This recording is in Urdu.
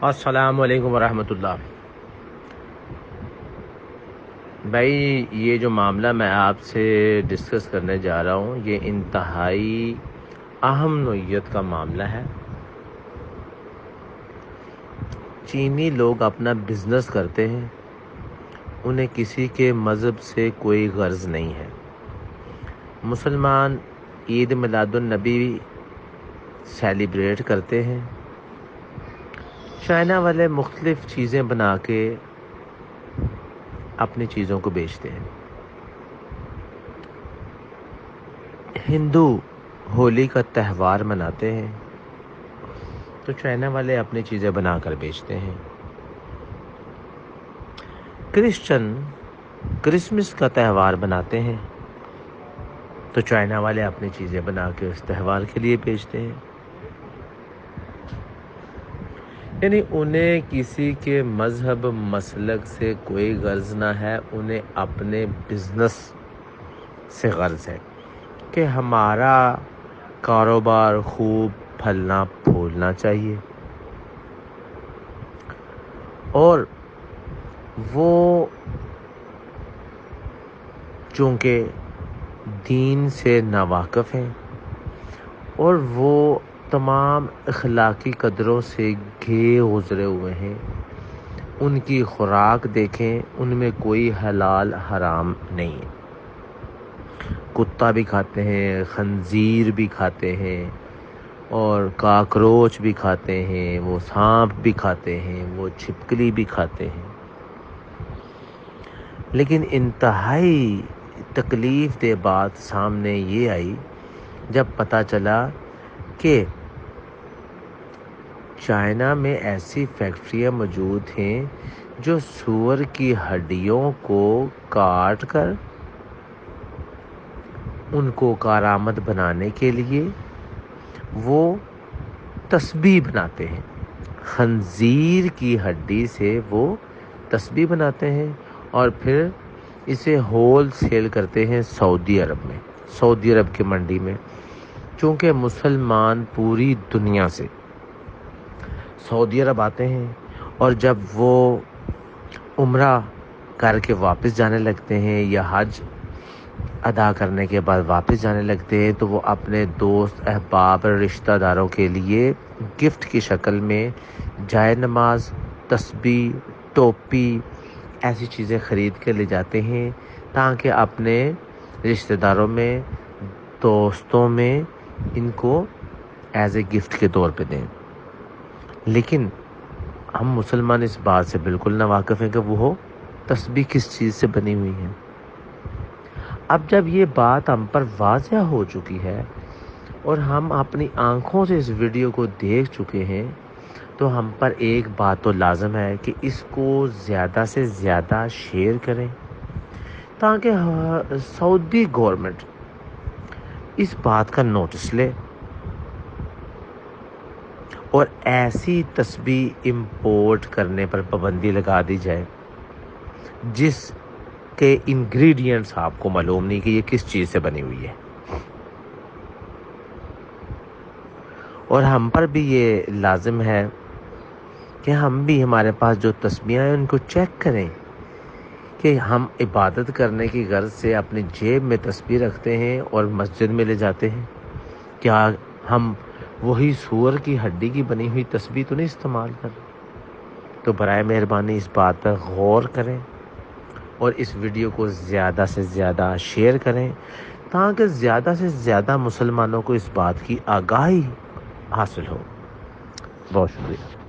السلام علیکم ورحمۃ اللہ۔ بھائی، یہ جو معاملہ میں آپ سے ڈسکس کرنے جا رہا ہوں، یہ انتہائی اہم نوعیت کا معاملہ ہے۔ چینی لوگ اپنا بزنس کرتے ہیں، انہیں کسی کے مذہب سے کوئی غرض نہیں ہے۔ مسلمان عید میلاد النبی سیلیبریٹ کرتے ہیں، چائنا والے مختلف چیزیں بنا کے اپنی چیزوں کو بیچتے ہیں۔ ہندو ہولی کا تہوار مناتے ہیں تو چائنا والے اپنی چیزیں بنا کر بیچتے ہیں۔ کرسچن کرسمس کا تہوار مناتے ہیں تو چائنا والے اپنی چیزیں بنا کے اس تہوار کے لیے بیچتے ہیں۔ یعنی انہیں کسی کے مذہب مسلک سے کوئی غرض نہ ہے، انہیں اپنے بزنس سے غرض ہے کہ ہمارا کاروبار خوب پھلنا پھولنا چاہیے، اور وہ چونکہ دین سے ناواقف ہیں اور وہ تمام اخلاقی قدروں سے گزرے ہوئے ہیں، ان کی خوراک دیکھیں، ان میں کوئی حلال حرام نہیں ہے۔ کتا بھی کھاتے ہیں، خنزیر بھی کھاتے ہیں، اور کاکروچ بھی کھاتے ہیں، وہ سانپ بھی کھاتے ہیں، وہ چھپکلی بھی کھاتے ہیں۔ لیکن انتہائی تکلیف دہ بات سامنے یہ آئی جب پتہ چلا کہ چائنا میں ایسی فیکٹریاں موجود ہیں جو سور کی ہڈیوں کو کاٹ کر ان کو کارآمد بنانے کے لیے وہ تسبیح بناتے ہیں۔ خنزیر کی ہڈی سے وہ تسبیح بناتے ہیں اور پھر اسے ہول سیل کرتے ہیں سعودی عرب میں، سعودی عرب کی منڈی میں۔ چونکہ مسلمان پوری دنیا سے سعودی عرب آتے ہیں، اور جب وہ عمرہ کر کے واپس جانے لگتے ہیں یا حج ادا کرنے کے بعد واپس جانے لگتے ہیں، تو وہ اپنے دوست احباب رشتہ داروں کے لیے گفٹ کی شکل میں جائے نماز، تسبیح، ٹوپی ایسی چیزیں خرید کے لے جاتے ہیں تاکہ اپنے رشتہ داروں میں، دوستوں میں ان کو ایز اے گفٹ کے طور پہ دیں۔ لیکن ہم مسلمان اس بات سے بالکل ناواقف ہیں کہ وہ تسبیح کس چیز سے بنی ہوئی ہے۔ اب جب یہ بات ہم پر واضح ہو چکی ہے اور ہم اپنی آنکھوں سے اس ویڈیو کو دیکھ چکے ہیں، تو ہم پر ایک بات تو لازم ہے کہ اس کو زیادہ سے زیادہ شیئر کریں تاکہ سعودی گورنمنٹ اس بات کا نوٹس لے اور ایسی تسبیح امپورٹ کرنے پر پابندی لگا دی جائے جس کے انگریڈینٹس آپ کو معلوم نہیں کہ یہ کس چیز سے بنی ہوئی ہے۔ اور ہم پر بھی یہ لازم ہے کہ ہم بھی ہمارے پاس جو تسبیحیں ہیں ان کو چیک کریں کہ ہم عبادت کرنے کی غرض سے اپنی جیب میں تسبیح رکھتے ہیں اور مسجد میں لے جاتے ہیں، کیا ہم وہی سور کی ہڈی کی بنی ہوئی تسبیح تو نہیں استعمال کر رہے؟ تو برائے مہربانی اس بات پر غور کریں اور اس ویڈیو کو زیادہ سے زیادہ شیئر کریں تاکہ زیادہ سے زیادہ مسلمانوں کو اس بات کی آگاہی حاصل ہو۔ بہت شکریہ۔